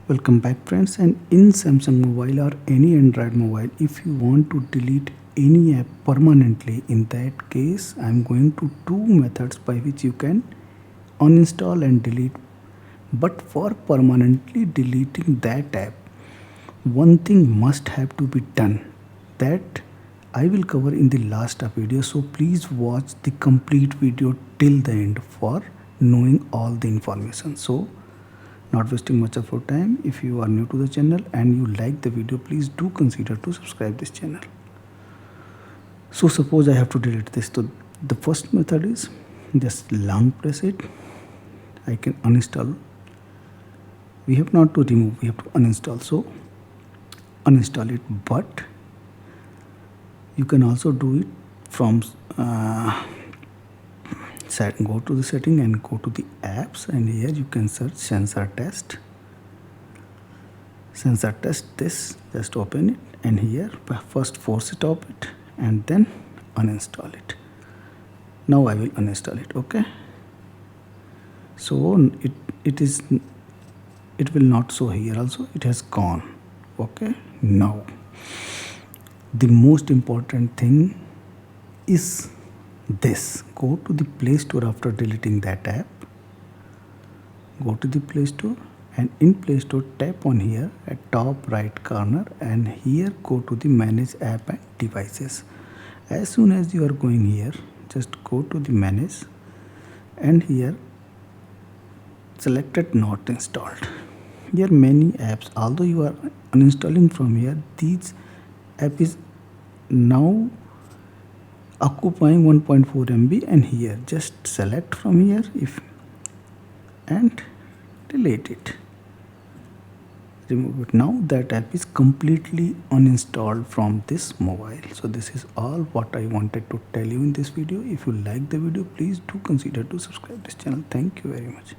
Welcome back friends, and in Samsung mobile or any Android mobile, if you want to delete any app permanently, in that case I'm going to two methods by which you can uninstall and delete. But for permanently deleting that app, one thing must have to be done that I will cover in the last video, so please watch the complete video till the end for knowing all the information. So not wasting much of your time, if you are new to the channel and you like the video, please do consider to subscribe this channel. So suppose I have to delete this, so the first method is just long press it. I can uninstall. We have not to remove, we have to uninstall. So uninstall it, but you can also do it from go to the setting and go to the apps, and here you can search sensor test. This, just open it, and here first force it off it and then uninstall it. Now I will uninstall it. Okay, so it will not show here also, it has gone. Okay, now the most important thing is this: go to the Play Store after deleting that app. Go to the Play Store, and in Play Store tap on here at top right corner, and here go to the Manage App and Devices. As soon as you are going here, just go to the Manage, and here selected not installed. Here many apps, although you are uninstalling from here, these app is now occupying 1.4 MB, and here just select from here if and delete it, remove it. Now that app is completely uninstalled from this mobile. So this is all what I wanted to tell you in this video. If you like the video, please do consider to subscribe this channel. Thank you very much.